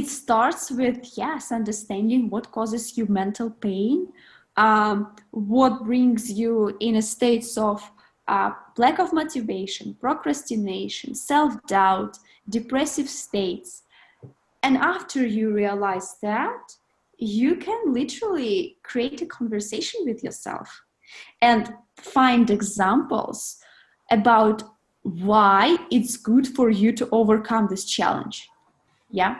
it starts with, yes, understanding what causes you mental pain, what brings you in a state of lack of motivation, procrastination, self-doubt, depressive states. And after you realize that, you can literally create a conversation with yourself and find examples about why it's good for you to overcome this challenge. Yeah.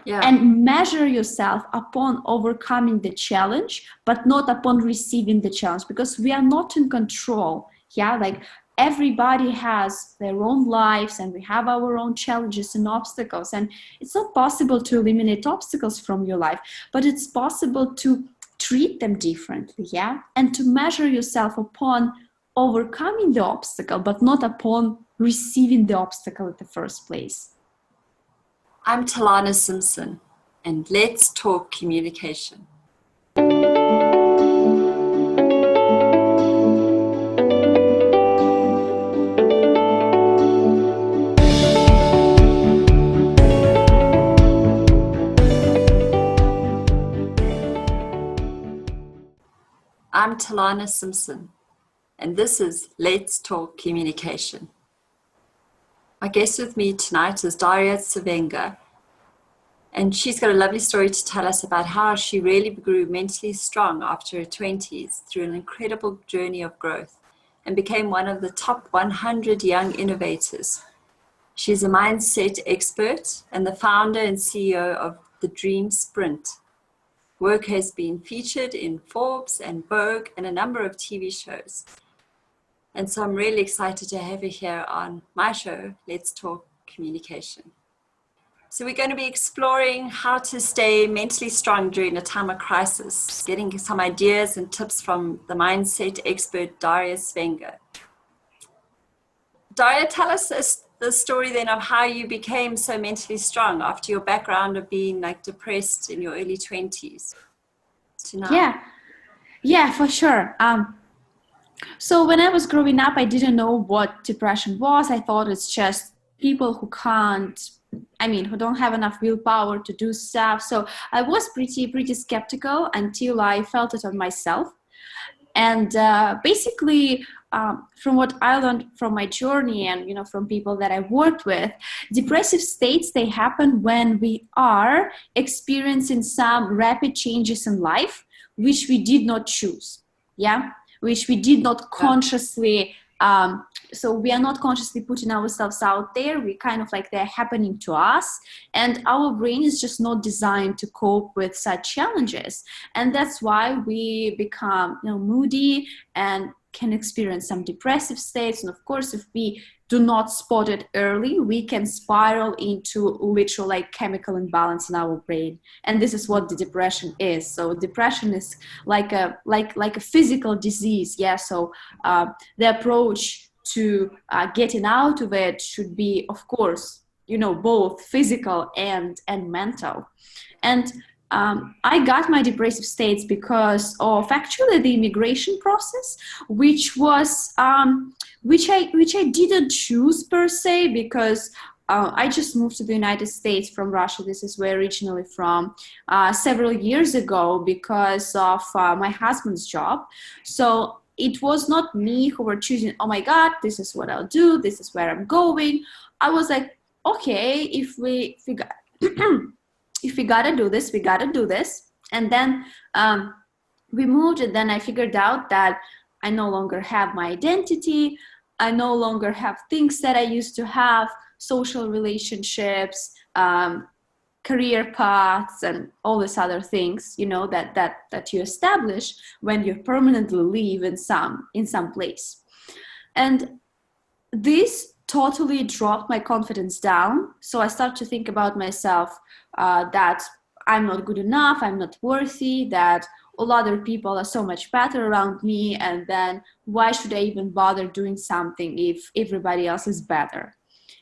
And measure yourself upon overcoming the challenge, but not upon receiving the challenge, because we are not in control. Yeah, like everybody has their own lives and we have our own challenges and obstacles, and it's not possible to eliminate obstacles from your life, but it's possible to treat them differently. Yeah, and to measure yourself upon overcoming the obstacle, but not upon receiving the obstacle in the first place. I'm Telana Simpson, and let's talk communication. I'm Telana Simpson, and this is Let's Talk Communication. My guest with me tonight is Daria Tsvenger, and she's got a lovely story to tell us about how she really grew mentally strong after her 20s through an incredible journey of growth and became one of the top 100 young innovators. She's a mindset expert and the founder and CEO of The Dream Sprint. Work has been featured in Forbes and Vogue and a number of TV shows. And so I'm really excited to have her here on my show, Let's Talk Communication. So we're going to be exploring how to stay mentally strong during a time of crisis, getting some ideas and tips from the mindset expert, Daria Tsvenger. Daria, tell us the story then of how you became so mentally strong after your background of being like depressed in your early 20s to now. Yeah, for sure. So when I was growing up, I didn't know what depression was. I thought it's just people who who don't have enough willpower to do stuff. So I was pretty skeptical until I felt it on myself. And basically, from what I learned from my journey and from people that I worked with, depressive states, they happen when we are experiencing some rapid changes in life, which we did not choose. Yeah. Which we did not consciously, so we are not consciously putting ourselves out there. We kind of like they're happening to us, and our brain is just not designed to cope with such challenges. And that's why we become moody and can experience some depressive states. And of course, if we do not spot it early, we can spiral into literal like chemical imbalance in our brain. And this is what the depression is. So depression is like a physical disease. Yeah. So the approach to getting out of it should be, of course, both physical and mental. And I got my depressive states because of actually the immigration process, which was which I didn't choose per se, because I just moved to the United States from Russia. This is where originally from several years ago because of my husband's job. So it was not me who were choosing, oh my God, this is what I'll do, this is where I'm going. I was like, okay, if we gotta do this, we gotta do this. And then we moved, and then I figured out that I no longer have my identity. I no longer have things that I used to have, social relationships, career paths, and all these other things, that you establish when you permanently live in some place. And this totally dropped my confidence down. So I started to think about myself that I'm not good enough, I'm not worthy, that all other people are so much better around me, and then why should I even bother doing something if everybody else is better?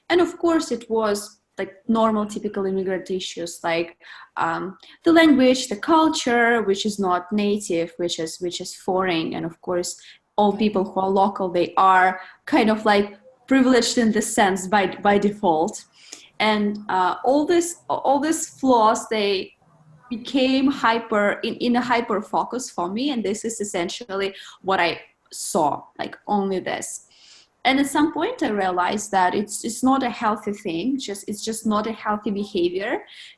And of course, it was like normal, typical immigrant issues, like the language, the culture, which is not native, which is foreign. And of course, all people who are local, they are kind of like privileged in this sense by default. and all these flaws, they became in a hyper focus for me, and this is essentially what I saw, like only this. And at some point I realized that it's not a healthy thing, it's just not a healthy behavior.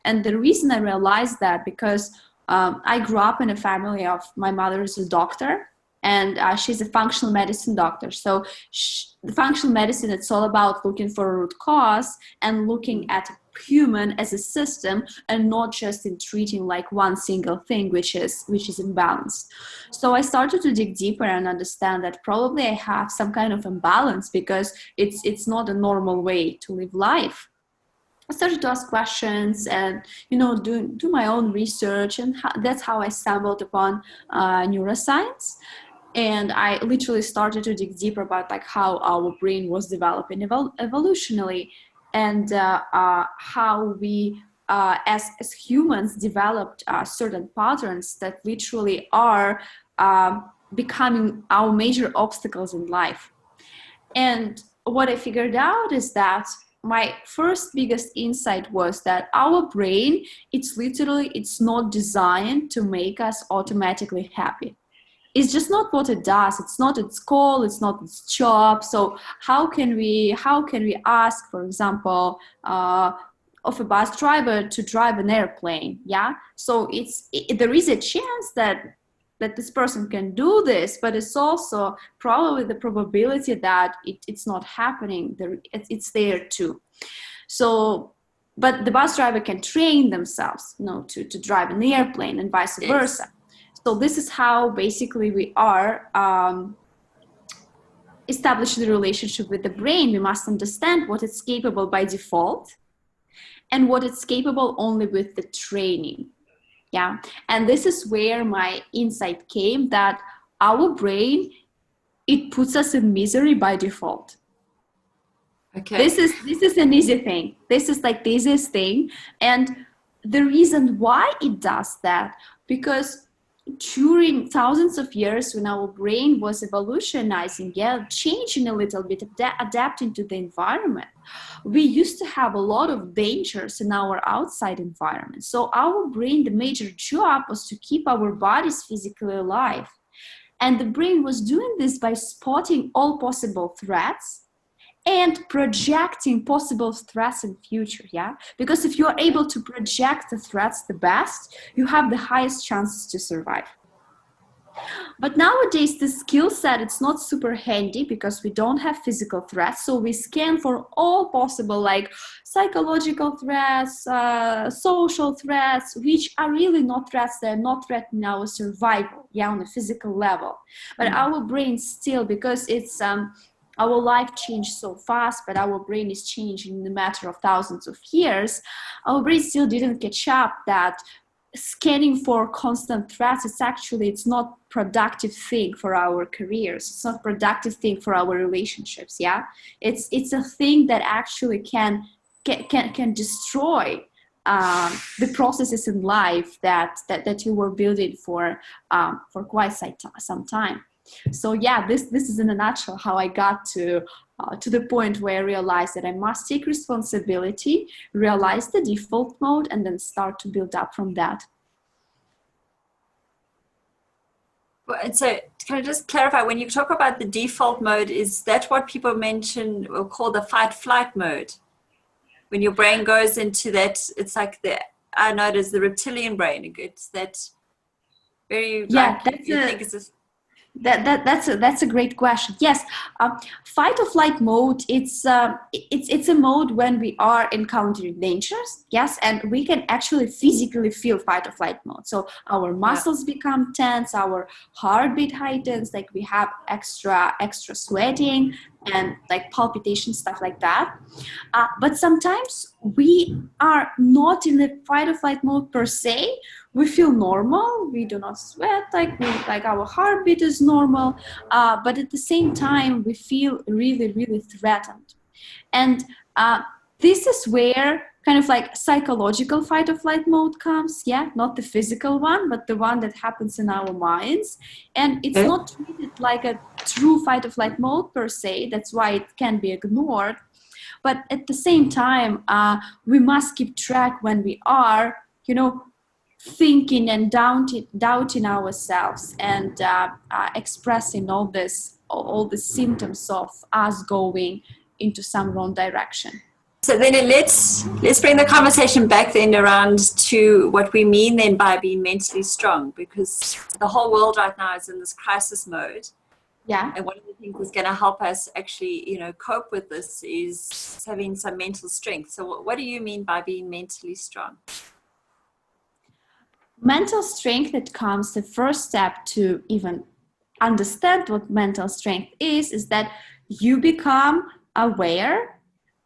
And the reason I realized that, because I grew up in a family of, my mother is a doctor, and she's a functional medicine doctor. So the functional medicine, it's all about looking for a root cause and looking at human as a system, and not just in treating like one single thing which is imbalanced. So I started to dig deeper and understand that probably I have some kind of imbalance, because it's not a normal way to live life. I started to ask questions and, do my own research, and that's how I stumbled upon neuroscience. And I literally started to dig deeper about like how our brain was developing evolutionally, and how we as humans developed certain patterns that literally are becoming our major obstacles in life. And what I figured out is that my first biggest insight was that our brain, it's not designed to make us automatically happy. It's just not what it does. It's not its goal. It's not its job. So how can we ask, for example, of a bus driver to drive an airplane? Yeah. So there is a chance that this person can do this, but it's also probably the probability that it's not happening. It's there too. So, but the bus driver can train themselves, to drive an airplane, and vice versa. So this is how basically we are establishing the relationship with the brain. We must understand what it's capable by default and what it's capable only with the training. Yeah. And this is where my insight came, that our brain, it puts us in misery by default. Okay. This is an easy thing. This is like the easiest thing. And the reason why it does that, because during thousands of years, when our brain was evolutionizing, changing a little bit, adapting to the environment, we used to have a lot of dangers in our outside environment. So our brain, the major job was to keep our bodies physically alive. And the brain was doing this by spotting all possible threats and projecting possible threats in future, because if you are able to project the threats the best, you have the highest chances to survive. But nowadays, the skill set, it's not super handy, because we don't have physical threats. So we scan for all possible, like psychological threats, social threats, which are really not threats. They're not threatening our survival, on a physical level. But our brain still, because it's our life changed so fast, but our brain is changing in a matter of thousands of years. Our brain still didn't catch up that scanning for constant threats, it's not productive thing for our careers. It's not productive thing for our relationships. It's a thing that actually can destroy the processes in life that you were building for quite some time. So this is in a nutshell how I got to the point where I realized that I must take responsibility, realize the default mode, and then start to build up from that. Well, and so can I just clarify, when you talk about the default mode, is that what people mention or call the fight-flight mode? When your brain goes into that, it's like I know it is the reptilian brain. It's that very, that's a great question. Yes, fight or flight mode. It's a mode when we are encountering dangers. Yes, and we can actually physically feel fight or flight mode. So our muscles become tense, our heartbeat heightens, like we have extra sweating and like palpitation, stuff like that. But sometimes we are not in the fight or flight mode per se. We feel normal, we do not sweat, like our heartbeat is normal, but at the same time, we feel really, really threatened. And this is where kind of like psychological fight or flight mode comes, not the physical one, but the one that happens in our minds. And it's not treated like a true fight or flight mode per se, that's why it can be ignored. But at the same time, we must keep track when we are, thinking and doubting ourselves, and expressing all the symptoms of us going into some wrong direction. So then let's bring the conversation back then around to what we mean then by being mentally strong, because the whole world right now is in this crisis mode. Yeah. And one of the things that's going to help us actually, cope with this is having some mental strength. So what do you mean by being mentally strong? Mental strength, it comes the first step to even understand what mental strength is that you become aware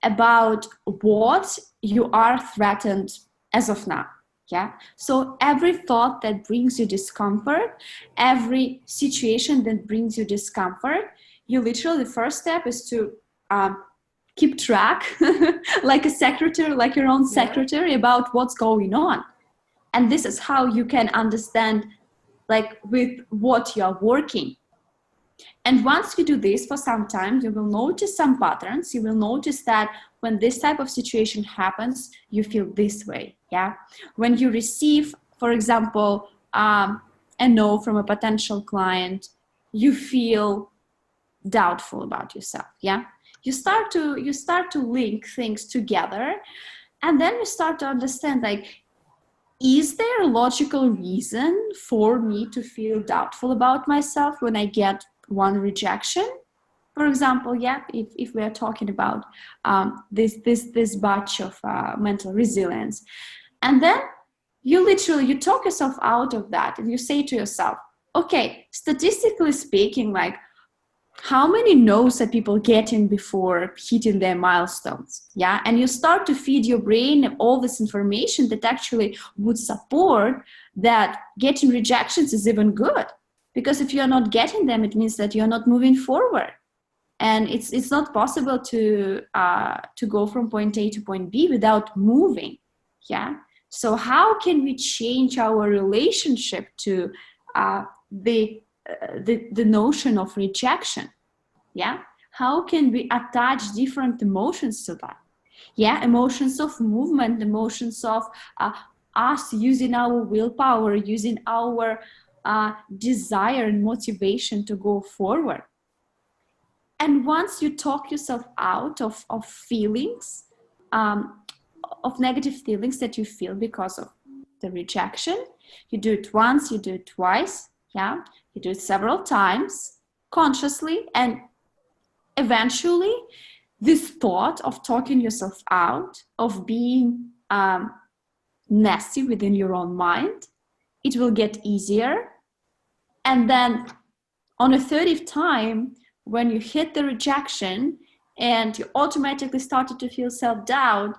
about what you are threatened as of now. Yeah. So every thought that brings you discomfort, every situation that brings you discomfort, you literally, the first step is to keep track, like a secretary, like your own secretary, about what's going on. And this is how you can understand, like, with what you're working. And once you do this for some time, you will notice some patterns. You will notice that when this type of situation happens, you feel this way. Yeah. When you receive, for example, a no from a potential client, you feel doubtful about yourself. Yeah. You start to link things together, and then you start to understand, like, is there a logical reason for me to feel doubtful about myself when I get one rejection? For example, yeah, if we are talking about this batch of mental resilience, and then you talk yourself out of that, and you say to yourself, okay, statistically speaking, like, how many no's are people getting before hitting their milestones? Yeah. And you start to feed your brain all this information that actually would support that getting rejections is even good. Because if you're not getting them, it means that you're not moving forward. And it's not possible to go from point A to point B without moving. Yeah. So how can we change our relationship to the notion of rejection? Yeah. How can we attach different emotions to that? Yeah. Emotions of movement, emotions of us using our willpower, using our desire and motivation to go forward. And once you talk yourself out of feelings, of negative feelings that you feel because of the rejection, you do it once, you do it twice, yeah, you do it several times consciously, and eventually this thought of talking yourself out, of being nasty within your own mind, it will get easier. And then on a 30th time, when you hit the rejection and you automatically started to feel self-doubt,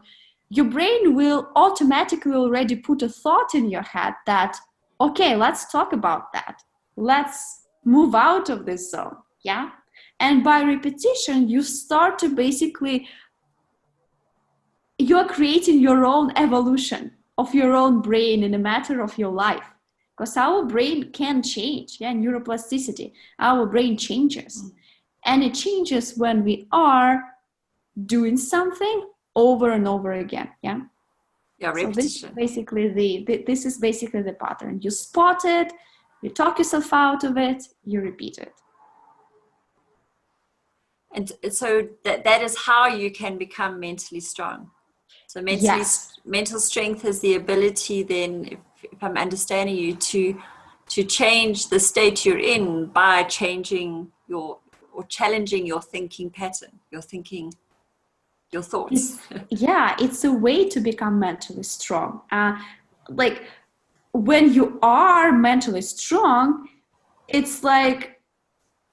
your brain will automatically already put a thought in your head that, okay, let's talk about that. Let's move out of this zone. Yeah. And by repetition, you start to basically, you're creating your own evolution of your own brain in a matter of your life. Because our brain can change. Yeah, neuroplasticity. Our brain changes. And it changes when we are doing something over and over again. Yeah. Yeah, repetition. So this is basically the pattern. You spot it, you talk yourself out of it, you repeat it. And so that is how you can become mentally strong. So mental strength is the ability then, if I'm understanding you, to change the state you're in by changing or challenging your thinking pattern, your thoughts. It's a way to become mentally strong. Like when you are mentally strong, it's like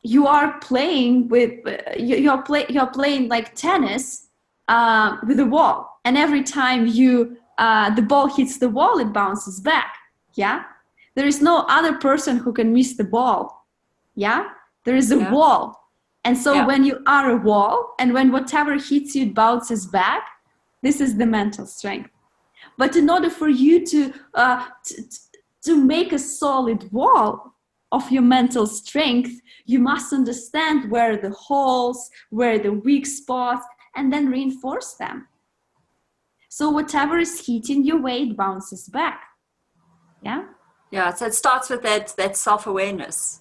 you are playing with you're playing like tennis with a wall, and every time the ball hits the wall, it bounces back. Yeah, there is no other person who can miss the ball. Yeah, there is a wall. And so when you are a wall, and when whatever hits you, it bounces back, this is the mental strength. But in order for you to make a solid wall of your mental strength, you must understand where the holes, where the weak spots, and then reinforce them. So whatever is hitting your way, it bounces back. Yeah. Yeah. So it starts with that self-awareness.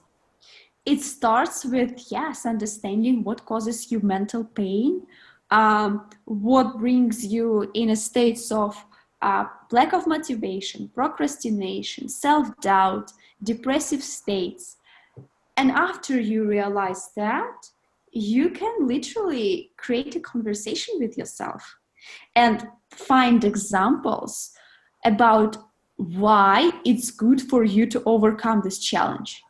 It starts with, yes, understanding what causes you mental pain, what brings you in a state of lack of motivation, procrastination, self-doubt, depressive states. And after you realize that, you can literally create a conversation with yourself and find examples about why it's good for you to overcome this challenge.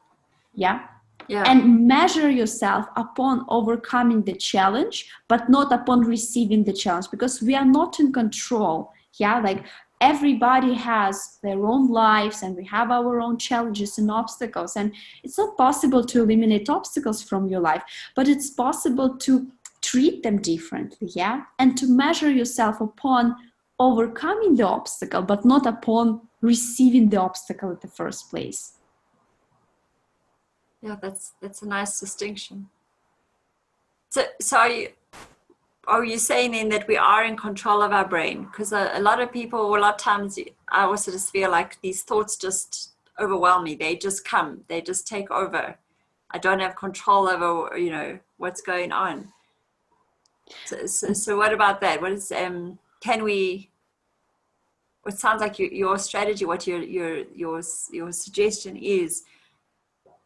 Yeah. And measure yourself upon overcoming the challenge, but not upon receiving the challenge, because we are not in control. Yeah, like everybody has their own lives and we have our own challenges and obstacles, and it's not possible to eliminate obstacles from your life, but it's possible to treat them differently. Yeah, and to measure yourself upon overcoming the obstacle, but not upon receiving the obstacle in the first place. Yeah, that's a nice distinction. So are you saying then that we are in control of our brain? Because a lot of people, a lot of times, I also just feel like these thoughts just overwhelm me. They just come. They just take over. I don't have control over, what's going on. So what about that? What is what sounds like your strategy, what your suggestion is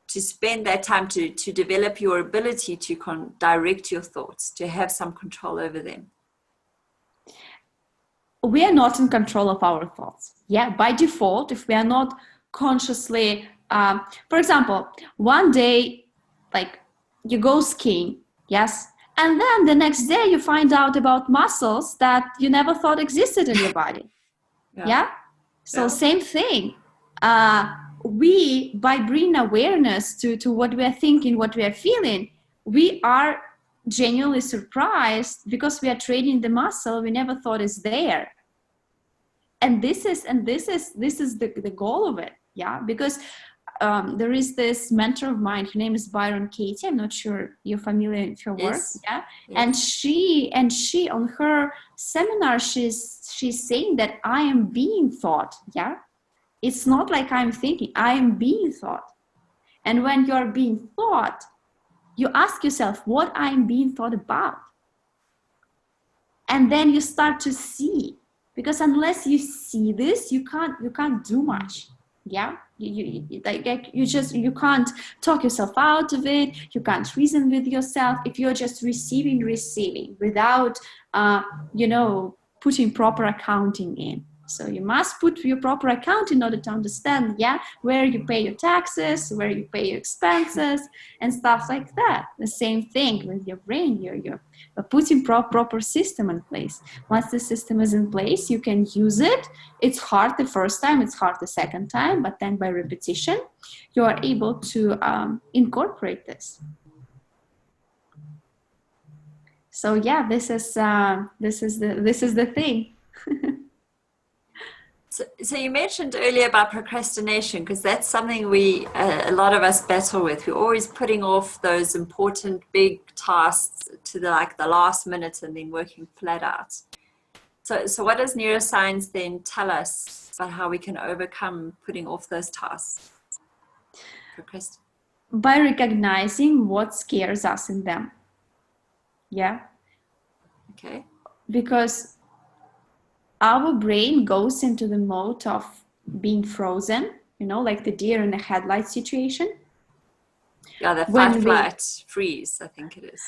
to spend that time to develop your ability to direct your thoughts, to have some control over them. We are not in control of our thoughts. Yeah, by default, if we are not consciously, for example, one day, like you go skiing, yes, and then the next day you find out about muscles that you never thought existed in your body. Yeah. So same thing. We, by bringing awareness to what we are thinking, what we are feeling, we are genuinely surprised because we are training the muscle we never thought is there. And this is the goal of it. Yeah, because there is this mentor of mine, her name is Byron Katie. I'm not sure you're familiar with her work. Yes. Yeah. Yes. And she on her seminar, she's saying that I am being thought. Yeah. It's not like I'm thinking, I am being thought. And when you're being thought, you ask yourself what I'm being thought about. And then you start to see, because unless you see this, you can't do much. Yeah, you can't talk yourself out of it. You can't reason with yourself if you're just receiving without putting proper accounting in. So you must put your proper account in order to understand, yeah, where you pay your taxes, where you pay your expenses, and stuff like that. The same thing with your brain. You're putting proper system in place. Once the system is in place, you can use it. It's hard the first time, it's hard the second time, but then by repetition, you are able to incorporate this. So yeah, this is the thing. So you mentioned earlier about procrastination, because that's something a lot of us battle with. We're always putting off those important big tasks to the last minute and then working flat out. So what does neuroscience then tell us about how we can overcome putting off those tasks? By recognizing what scares us in them. Yeah. Okay. Because our brain goes into the mode of being frozen, like the deer in the headlight situation. Yeah, the fight, flight, freeze, I think it is.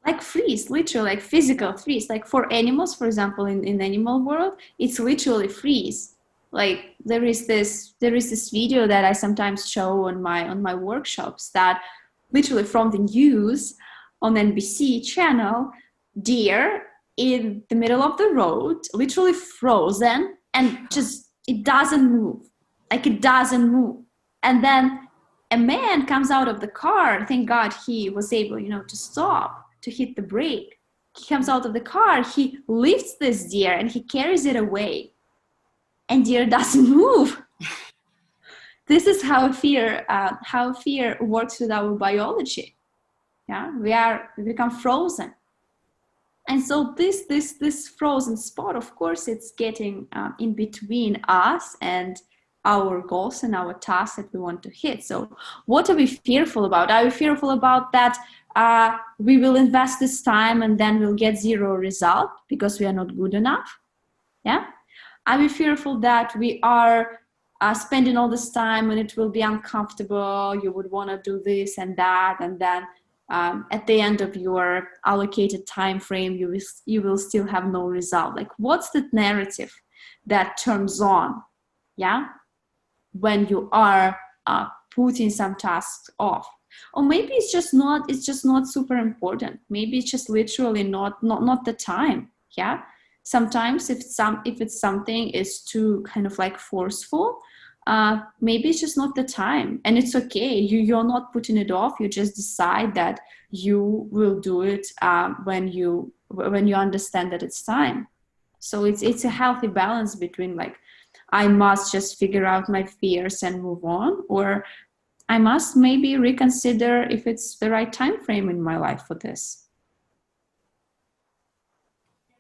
Like freeze, literally, like physical freeze. Like for animals, for example, in the animal world, it's literally freeze. Like there is this video that I sometimes show on my workshops that literally from the news on NBC channel, deer in the middle of the road, literally frozen, and just it doesn't move. And then a man comes out of the car. Thank God he was able, to stop, to hit the brake. He comes out of the car, he lifts this deer and he carries it away. And deer doesn't move. This is how fear works with our biology. Yeah, we become frozen. And so this frozen spot, of course, it's getting in between us and our goals and our tasks that we want to hit. So what are we fearful about? Are we fearful about that we will invest this time and then we'll get zero result because we are not good enough? Yeah. Are we fearful that we are spending all this time and it will be uncomfortable? You would want to do this and that, and then at the end of your allocated time frame, you will still have no result. Like, what's the narrative that turns on? Yeah, when you are putting some tasks off, or maybe it's just not super important. Maybe it's just literally not the time. Yeah. Sometimes if it's something is too kind of like forceful, maybe it's just not the time, and it's okay. You're not putting it off. You just decide that you will do it when you understand that it's time. So it's a healthy balance between like, I must just figure out my fears and move on, or I must maybe reconsider if it's the right time frame in my life for this.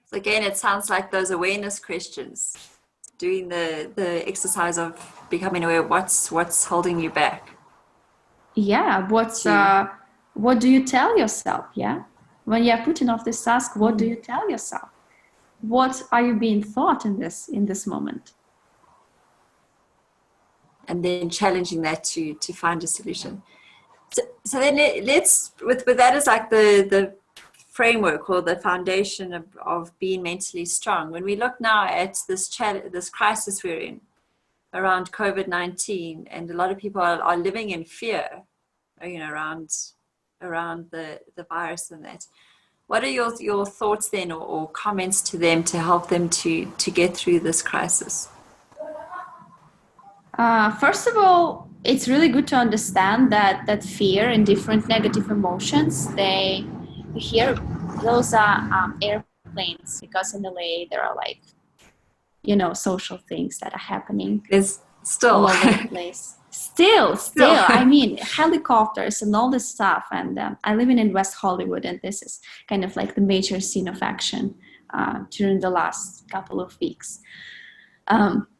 So again, it sounds like those awareness questions, doing the exercise of becoming aware of what's holding you back. Yeah, what do you tell yourself? Yeah, when you're putting off this task, what do you tell yourself? What are you being taught in this moment? And then challenging that to find a solution. So then let's, with that as like the framework or the foundation of being mentally strong. When we look now at this crisis we're in around COVID-19, and a lot of people are living in fear, you know, around the virus and that. What are your thoughts then, or comments to them to help them to get through this crisis? First of all, it's really good to understand that fear and different negative emotions, you hear those are airplanes, because in LA there are like, you know, social things that are happening. There's still all over the place. Still, I mean, helicopters and all this stuff. And I live in West Hollywood, and this is kind of like the major scene of action during the last couple of weeks.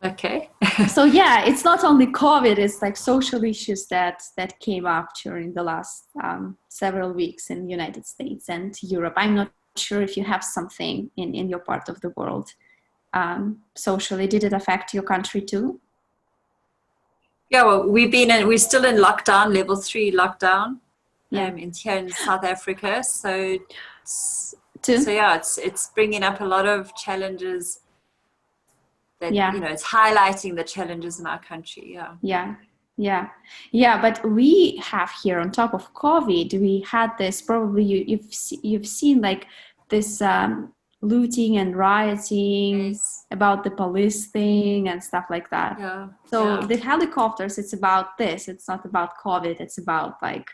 Okay. So yeah, it's not only COVID, it's like social issues that came up during the last several weeks in the United States and Europe. I'm not sure if you have something in your part of the world socially. Did it affect your country too? Yeah, well, we're still in lockdown, level 3 lockdown, yeah. Here in South Africa. So yeah, it's bringing up a lot of challenges. That, you know, it's highlighting the challenges in our country. Yeah. But we have here, on top of COVID, we had this, probably you've seen like this looting and rioting, yes, about the police thing and stuff like that. So the helicopters, it's about this. It's not about COVID. It's about like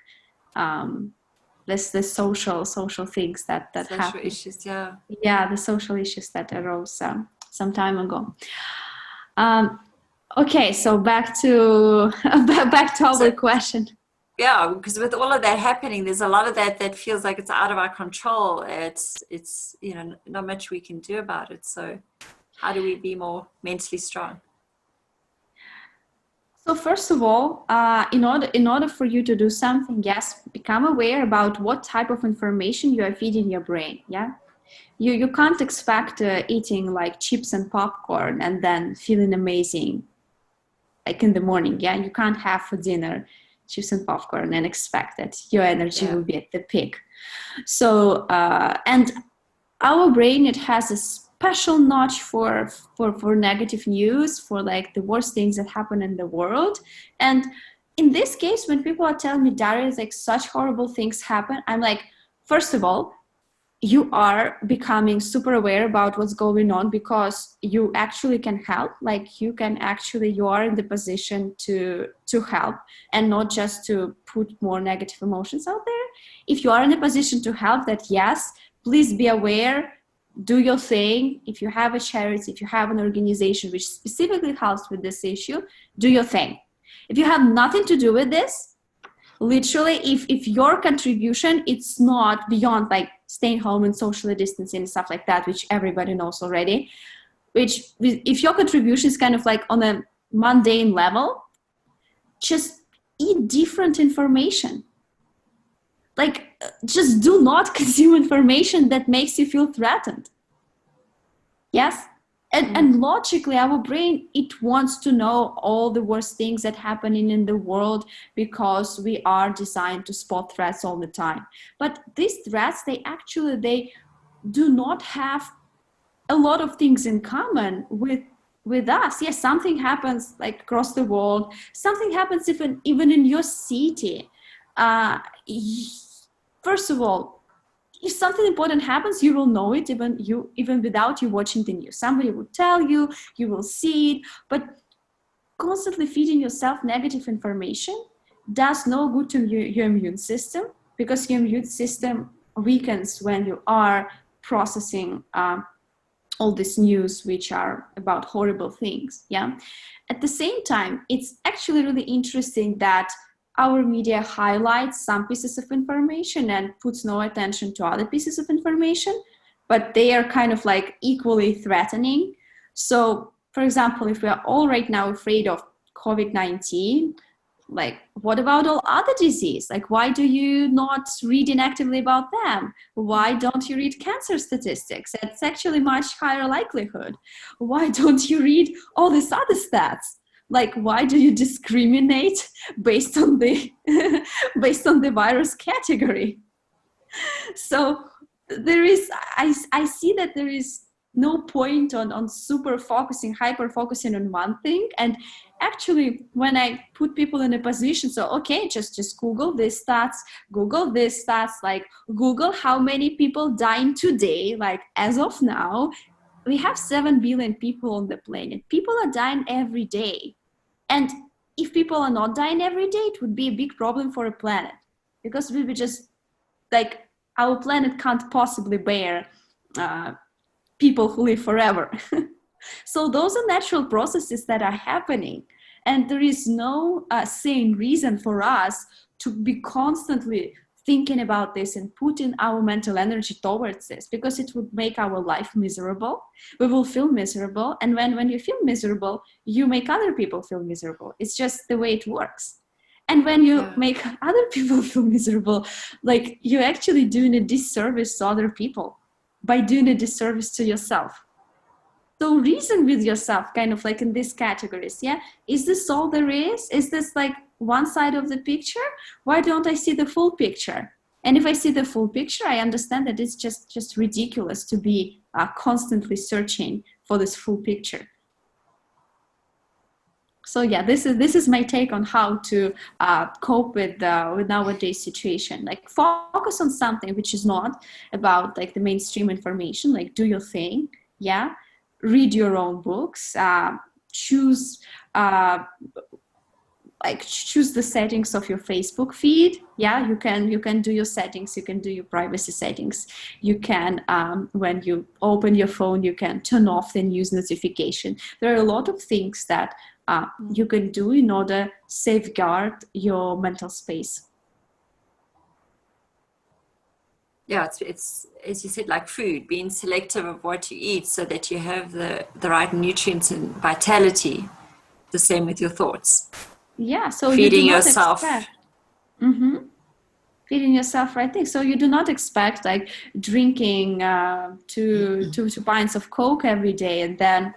this social things that social happen. Issues, the social issues that arose some time ago. Okay, so back to our question. Yeah, because with all of that happening, there's a lot of that feels like it's out of our control. It's you know, not much we can do about it. So how do we be more mentally strong? So first of all, in order for you to do something, yes, become aware about what type of information you are feeding your brain. Yeah, you can't expect eating like chips and popcorn and then feeling amazing like in the morning. Yeah, you can't have for dinner chips and popcorn and expect that your energy will be at the peak. So and our brain, it has a special notch for negative news, for like the worst things that happen in the world. And in this case, when people are telling me, Daria, like such horrible things happen, I'm like, first of all, you are becoming super aware about what's going on, because you actually can help. Like you are in the position to help, and not just to put more negative emotions out there. If you are in a position to help, that yes, please be aware, do your thing. If you have a charity, if you have an organization which specifically helps with this issue, do your thing. If you have nothing to do with this, Literally, if your contribution, it's not beyond like staying home and socially distancing and stuff like that, which everybody knows already, which if your contribution is kind of like on a mundane level, just eat different information. Like, just do not consume information that makes you feel threatened. Yes? And logically, our brain, it wants to know all the worst things that happening in the world because we are designed to spot threats all the time. But these threats, they do not have a lot of things in common with us. Yes, something happens like across the world. Something happens even in your city. First of all, if something important happens, you will know it even without you watching the news. Somebody will tell you, you will see it. But constantly feeding yourself negative information does no good to your immune system, because your immune system weakens when you are processing all this news which are about horrible things. Yeah. At the same time, it's actually really interesting that our media highlights some pieces of information and puts no attention to other pieces of information, but they are kind of like equally threatening. So, for example, if we are all right now afraid of COVID-19, like, what about all other disease? Like, why do you not read inactively about them? Why don't you read cancer statistics? It's actually much higher likelihood. Why don't you read all these other stats? Like, why do you discriminate based on the based on the virus category? So there is, I see that there is no point on super focusing, hyper focusing on one thing. And actually, when I put people in a position, so okay, just Google this stats, Google this stats, like Google how many people dying today, like as of now, we have 7 billion people on the planet. People are dying every day. And if people are not dying every day, it would be a big problem for a planet, because we would just, like, our planet can't possibly bear people who live forever. So those are natural processes that are happening. And there is no sane reason for us to be constantly thinking about this and putting our mental energy towards this, because it would make our life miserable. We will feel miserable. And when you feel miserable, you make other people feel miserable. It's just the way it works. And when you make other people feel miserable, like, you're actually doing a disservice to other people by doing a disservice to yourself. So reason with yourself, kind of like in these categories. Yeah, is this all there is? Is this like one side of the picture? Why don't I see the full picture? And if I see the full picture, I understand that it's just ridiculous to be constantly searching for this full picture. So yeah, this is my take on how to cope with nowadays situation. Like, focus on something which is not about like the mainstream information. Like, do your thing. Yeah, read your own books. Choose choose the settings of your Facebook feed. Yeah, you can do your settings. You can do your privacy settings. You can, when you open your phone, you can turn off the news notification. There are a lot of things that you can do in order to safeguard your mental space. Yeah, it's as you said, like food, being selective of what you eat so that you have the right nutrients and vitality. The same with your thoughts. Yeah, so feeding you do not yourself. Feeding yourself right thing. So you do not expect like drinking two pints of Coke every day and then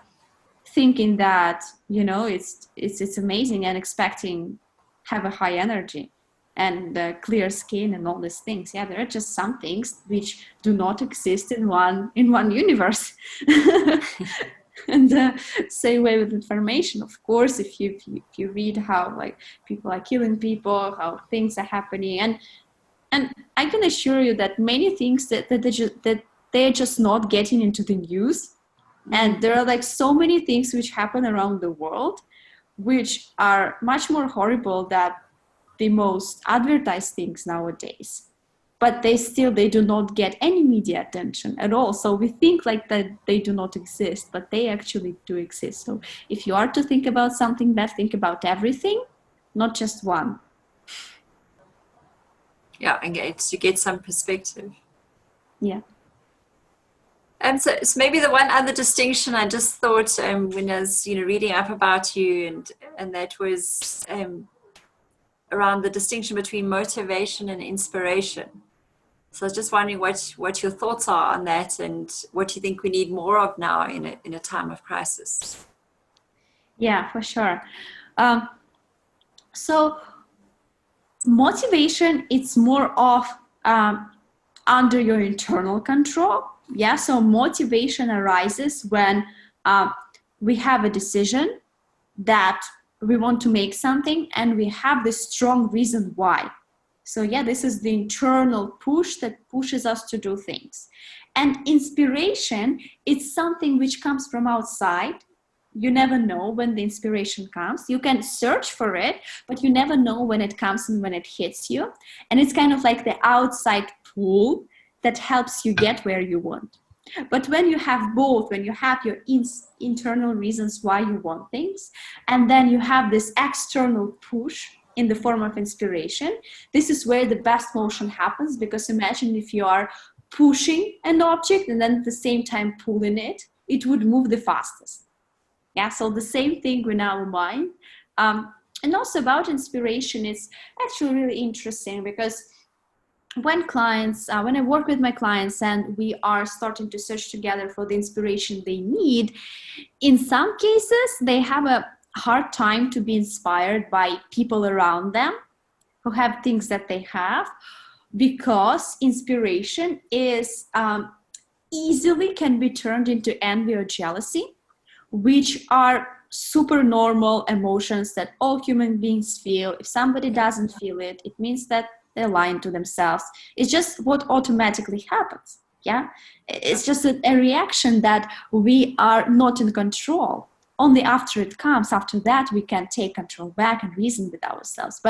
thinking that, you know, it's amazing and expecting have a high energy and clear skin and all these things. Yeah, there are just some things which do not exist in one universe. And same way with information. Of course, if you read how like people are killing people, how things are happening, and I can assure you that many things that they're just not getting into the news. And there are like so many things which happen around the world which are much more horrible than the most advertised things nowadays. But they do not get any media attention at all. So we think like that they do not exist, but they actually do exist. So if you are to think about something bad, think about everything, not just one. Yeah, engage to get some perspective. Yeah. And so maybe the one other distinction I just thought when I was reading up about you, and that was around the distinction between motivation and inspiration. So I was just wondering what your thoughts are on that, and what you think we need more of now in a time of crisis. Yeah, for sure. So motivation, it's more of under your internal control. Yeah, so motivation arises when we have a decision that we want to make something and we have this strong reason why. So yeah, this is the internal push that pushes us to do things. And inspiration, it's something which comes from outside. You never know when the inspiration comes. You can search for it, but you never know when it comes and when it hits you. And it's kind of like the outside pull that helps you get where you want. But when you have both, when you have your internal reasons why you want things, and then you have this external push in the form of inspiration, this is where the best motion happens. Because imagine if you are pushing an object and then at the same time pulling it, it would move the fastest. Yeah, so the same thing with our mind. And also about inspiration, it's actually really interesting because when I work with my clients and we are starting to search together for the inspiration they need, in some cases they have a hard time to be inspired by people around them who have things that they have, because inspiration is easily can be turned into envy or jealousy, which are super normal emotions that all human beings feel. If somebody doesn't feel it, it means that they're lying to themselves. It's just what automatically happens. Yeah, it's just a reaction that we are not in control. Only after it comes, after that, we can take control back and reason with ourselves.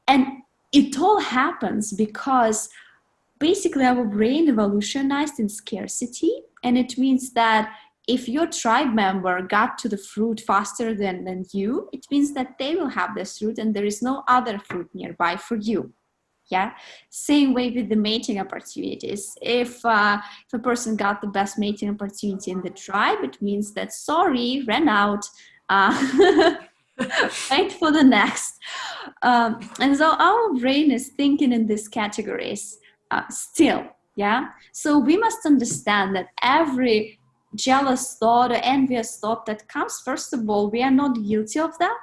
And it all happens because basically our brain evolutionized in scarcity, and it means that if your tribe member got to the fruit faster than you, it means that they will have this fruit and there is no other fruit nearby for you. Yeah, same way with the mating opportunities. If a person got the best mating opportunity in the tribe, it means that sorry, ran out. Wait for the next. And so our brain is thinking in these categories still. Yeah, so we must understand that every jealous thought or envious thought that comes, first of all, we are not guilty of that.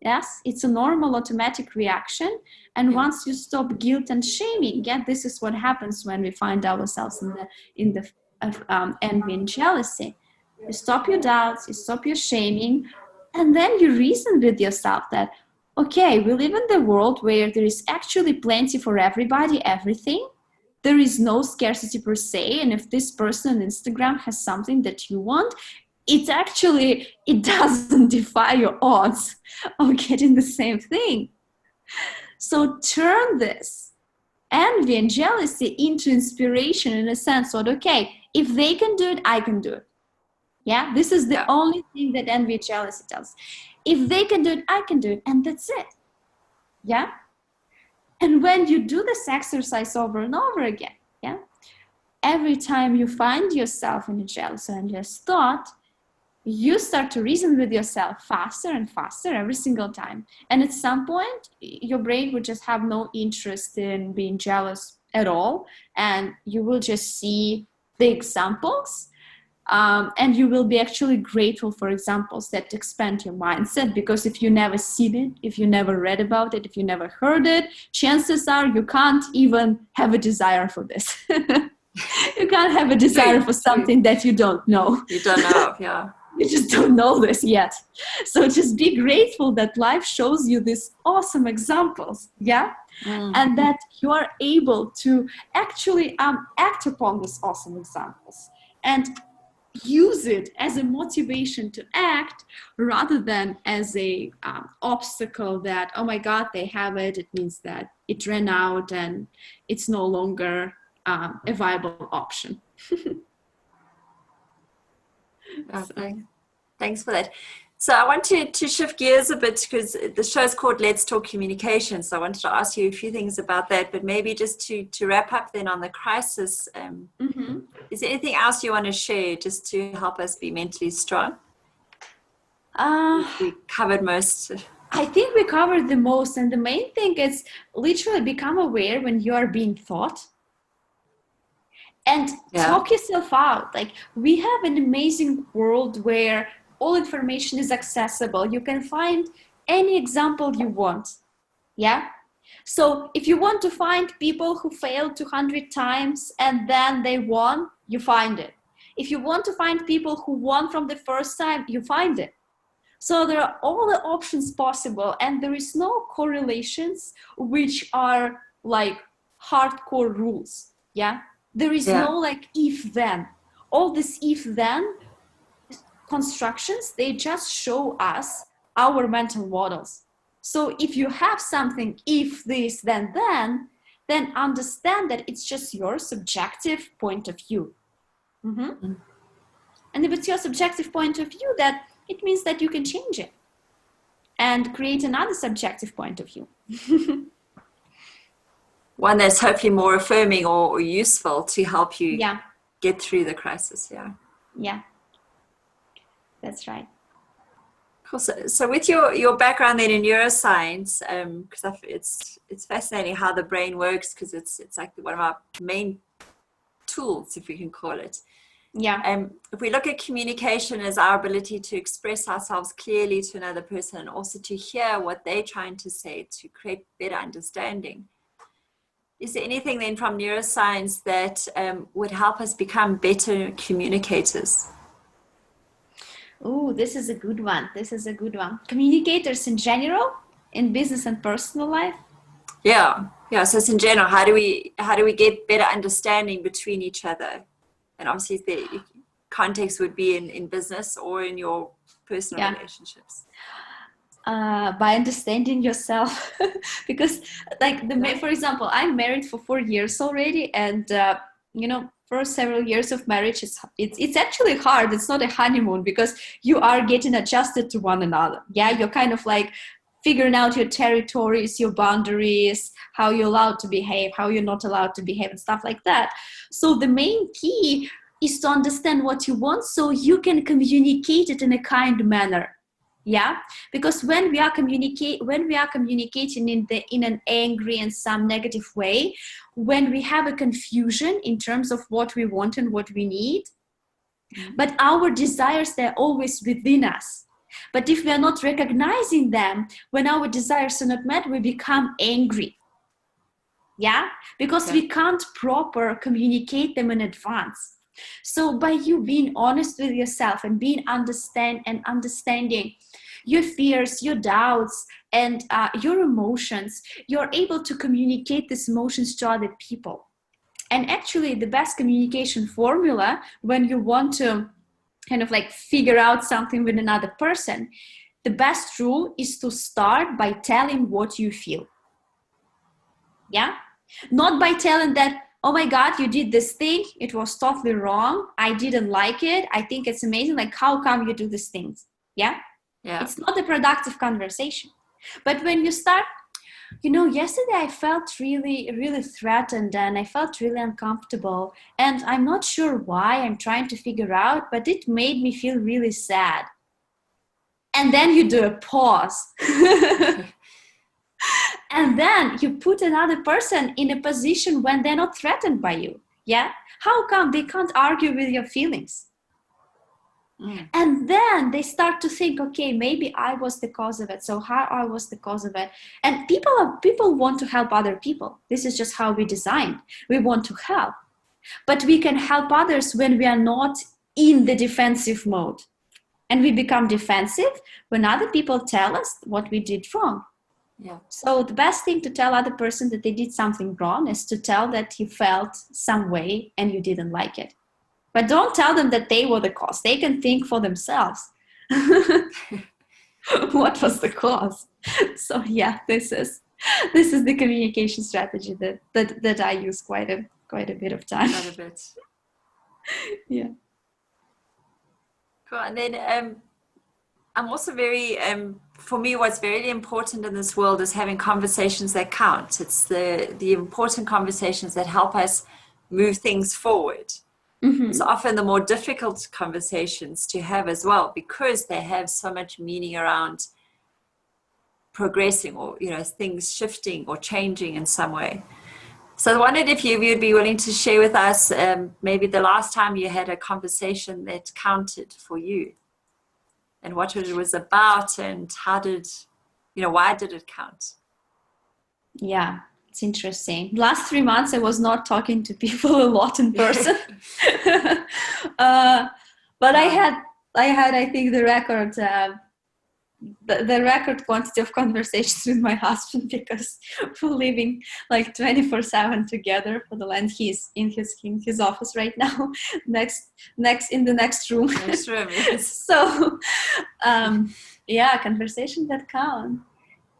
Yes, it's a normal automatic reaction. And once you stop guilt and shaming, yeah, this is what happens when we find ourselves in the envy and jealousy. You stop your doubts, you stop your shaming, and then you reason with yourself that, okay, we live in the world where there is actually plenty for everybody, everything. There is no scarcity per se. And if this person on Instagram has something that you want, it doesn't defy your odds of getting the same thing. So turn this envy and jealousy into inspiration, in a sense that, okay, if they can do it, I can do it. Yeah, this is the only thing that envy and jealousy does. If they can do it, I can do it, and that's it. Yeah. And when you do this exercise over and over again, yeah, every time you find yourself in a jealous or envious thought, you start to reason with yourself faster and faster every single time. And at some point, your brain would just have no interest in being jealous at all. And you will just see the examples. And you will be actually grateful for examples that expand your mindset, because if you never seen it, if you never read about it, if you never heard it, chances are you can't even have a desire for this. You can't have a desire for something that you don't know. You don't know, yeah. You just don't know this yet. So just be grateful that life shows you these awesome examples, yeah? And that you are able to actually act upon these awesome examples and use it as a motivation to act, rather than as a obstacle that, oh my God, they have it. It means that it ran out and it's no longer a viable option. Thanks for that. So I want to shift gears a bit because the show is called Let's Talk Communication. So I wanted to ask you a few things about that, but maybe just to wrap up then on the crisis, is there anything else you want to share just to help us be mentally strong? We covered most. I think we covered the most, and the main thing is literally become aware when you are being thought and talk yourself out. Like, we have an amazing world where all information is accessible. You can find any example you want. Yeah. So if you want to find people who failed 200 times and then they won, you find it. If you want to find people who won from the first time, you find it. So there are all the options possible, and there is no correlations which are like hardcore rules. Yeah. There is no like if then. All these if then constructions, they just show us our mental models. So if you have something, if this, then understand that it's just your subjective point of view. And if it's your subjective point of view, that it means that you can change it and create another subjective point of view. One that's hopefully more affirming or useful to help you get through the crisis. Yeah, that's right. Cool. So with your background then in neuroscience, because it's fascinating how the brain works, because it's like one of our main tools, if we can call it. Yeah. If we look at communication as our ability to express ourselves clearly to another person and also to hear what they're trying to say to create better understanding, is there anything then from neuroscience that would help us become better communicators? Oh, this is a good one. Communicators in general, in business and personal life. Yeah. So it's in general, how do we get better understanding between each other? And obviously the context would be in business or in your personal relationships. By understanding yourself, because like for example, I'm married for 4 years already, and first several years of marriage, it's actually hard. It's not a honeymoon, because you are getting adjusted to one another. Yeah, you're kind of like figuring out your territories, your boundaries, how you're allowed to behave, how you're not allowed to behave, and stuff like that. So the main key is to understand what you want, so you can communicate it in a kind manner. Yeah, because when we are communicating in an angry and some negative way, when we have a confusion in terms of what we want and what we need, but our desires, they're always within us. But if we are not recognizing them, when our desires are not met, we become angry. Yeah, because we can't proper communicate them in advance. So by you being honest with yourself and understanding your fears, your doubts, and your emotions, you're able to communicate these emotions to other people. And actually, the best communication formula, when you want to kind of like figure out something with another person, the best rule is to start by telling what you feel. Yeah? Not by telling that, oh my God, you did this thing, it was totally wrong, I didn't like it, I think it's amazing, like how come you do these things? Yeah. It's not a productive conversation. But when you start, yesterday I felt really, really threatened, and I felt really uncomfortable, and I'm not sure why, I'm trying to figure out, but it made me feel really sad. And then you do a pause. And then you put another person in a position when they're not threatened by you. Yeah. How come they can't argue with your feelings? And then they start to think, okay, maybe I was the cause of it. So how I was the cause of it. And people want to help other people. This is just how we designed. We want to help. But we can help others when we are not in the defensive mode. And we become defensive when other people tell us what we did wrong. Yeah. So the best thing to tell other person that they did something wrong is to tell that you felt some way and you didn't like it. But don't tell them that they were the cause. They can think for themselves. What was the cause? So yeah, this is the communication strategy that I use quite a bit of time. Quite a bit. Yeah. Cool. And then I'm also very, for me, what's very important in this world is having conversations that count. It's the important conversations that help us move things forward. It's often the more difficult conversations to have as well, because they have so much meaning around progressing, or, you know, things shifting or changing in some way. So I wondered if you'd be willing to share with us maybe the last time you had a conversation that counted for you, and what it was about, and how did, you know, why did it count? Yeah, it's interesting. Last 3 months, I was not talking to people a lot in person. But I think the record, the record quantity of conversations with my husband, because we're living like 24/7 together for the land. He's in his office right now, next in the next room. Next room, yes. So, yeah, conversation that count.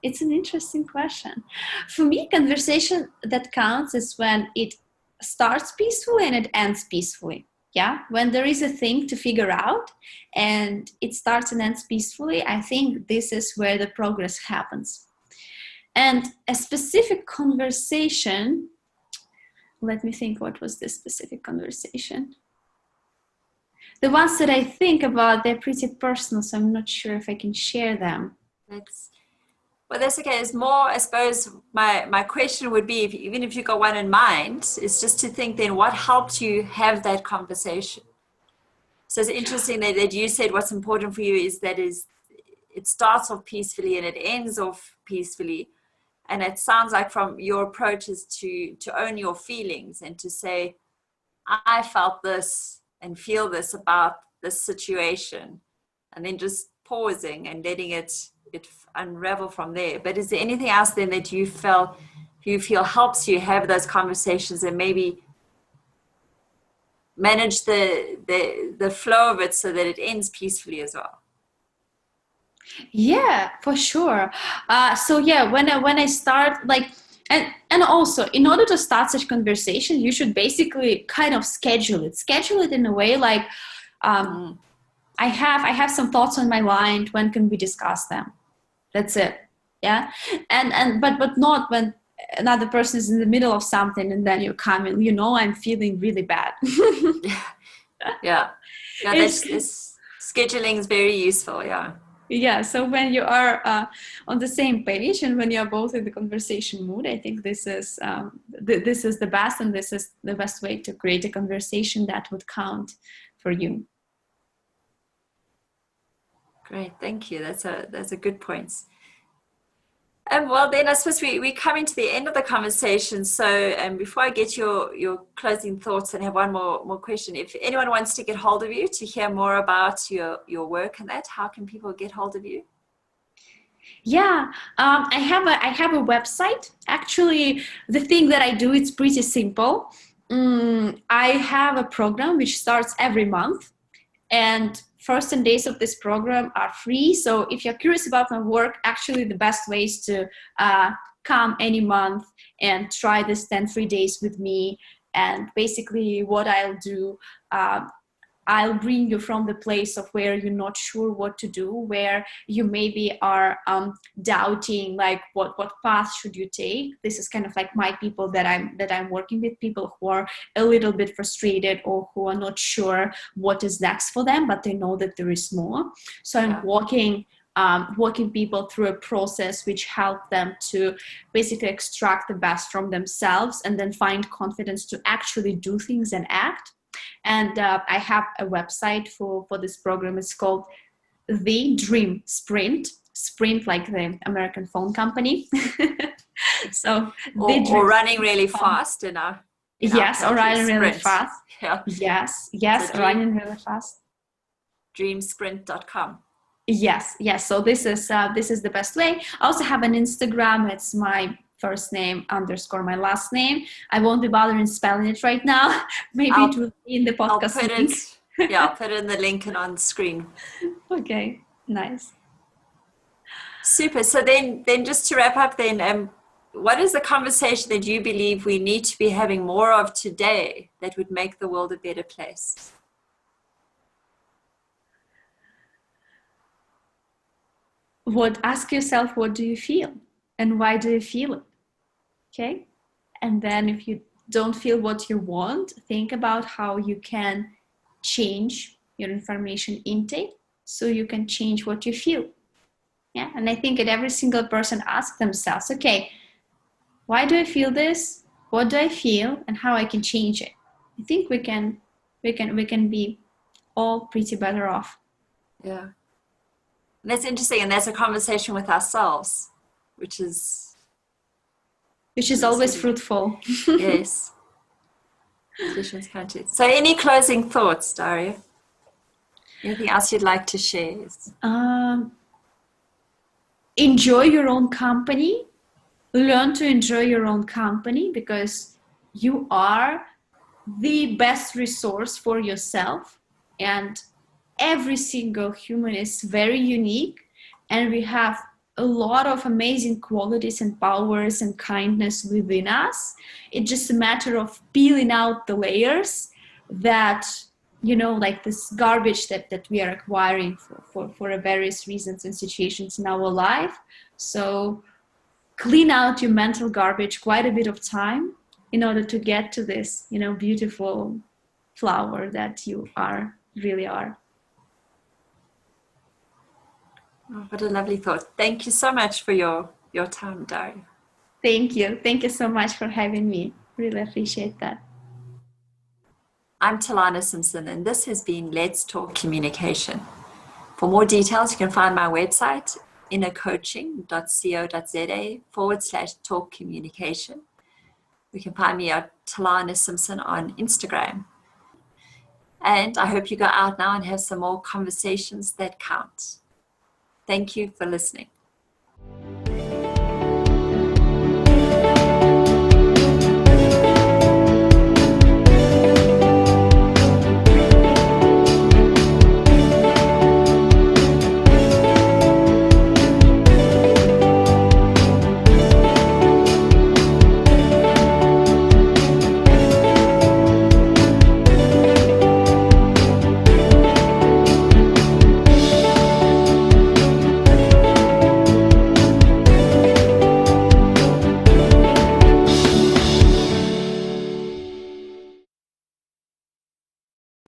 It's an interesting question. For me, conversation that counts is when it starts peacefully and it ends peacefully. Yeah, when there is a thing to figure out and it starts and ends peacefully, I think this is where the progress happens. And a specific conversation, let me think, what was this specific conversation? The ones that I think about, they're pretty personal, so I'm not sure if I can share them. Well, that's okay. It's more, I suppose, my question would be, even if you got one in mind, is just to think then what helped you have that conversation. So it's interesting that you said what's important for you is it starts off peacefully and it ends off peacefully. And it sounds like from your approach is to own your feelings and to say, I felt this and feel this about this situation, and then just pausing and letting it unravel from there. But is there anything else then that you feel helps you have those conversations and maybe manage the flow of it so that it ends peacefully as well? Yeah, for sure. So yeah, when I start, like, and also, in order to start such conversation, you should basically kind of schedule it in a way like, I have some thoughts on my mind. When can we discuss them? That's it. Yeah. But not when another person is in the middle of something and then you come in, I'm feeling really bad. Yeah. This scheduling is very useful. Yeah, so when you are on the same page and when you are both in the conversation mood, I think this is the best, and this is the best way to create a conversation that would count for you. Great, thank you. That's a good point. Well, then I suppose we're coming to the end of the conversation. So before I get your closing thoughts and have one more question, if anyone wants to get hold of you to hear more about your work and that, how can people get hold of you? Yeah, I have a website. Actually, the thing that I do, it's pretty simple. I have a program which starts every month, and first 10 days of this program are free. So if you're curious about my work, actually the best way is to come any month and try this 10 free days with me. And basically what I'll do, I'll bring you from the place of where you're not sure what to do, where you maybe are doubting, like what path should you take. This is kind of like my people that I'm working with, people who are a little bit frustrated or who are not sure what is next for them, but they know that there is more. So I'm walking people through a process which help them to basically extract the best from themselves and then find confidence to actually do things and act. And I have a website for this program. It's called The Dream Sprint like the American phone company. So or running really fast in our or running really fast. Yeah. Yes, so running really fast. Dreamsprint.com. Yes. So this is the best way. I also have an Instagram. It's my first name _ my last name. I won't be bothering spelling it right now. Maybe it will be in the podcast link. I'll put it in the link and on the screen. Okay, nice. Super. So then just to wrap up then, what is the conversation that you believe we need to be having more of today that would make the world a better place? ask yourself, what do you feel? And why do you feel it? Okay? And then if you don't feel what you want, think about how you can change your information intake so you can change what you feel. Yeah, and I think that every single person asks themselves, okay, why do I feel this? What do I feel, and how I can change it? I think we can be all pretty better off. Yeah. And that's interesting. And that's a conversation with ourselves, which is always fruitful. Yes. So any closing thoughts, Daria? Anything else you'd like to share? Enjoy your own company. Learn to enjoy your own company, because you are the best resource for yourself, and every single human is very unique, and we have a lot of amazing qualities and powers and kindness within us. It's just a matter of peeling out the layers that, like this garbage that we are acquiring for various reasons and situations in our life. So clean out your mental garbage quite a bit of time in order to get to this, beautiful flower that you really are. Oh, what a lovely thought. Thank you so much for your time, Daria. Thank you. Thank you so much for having me. Really appreciate that. I'm Telana Simpson, and this has been Let's Talk Communication. For more details, you can find my website, innercoaching.co.za/talk communication. You can find me at Telana Simpson on Instagram. And I hope you go out now and have some more conversations that count. Thank you for listening.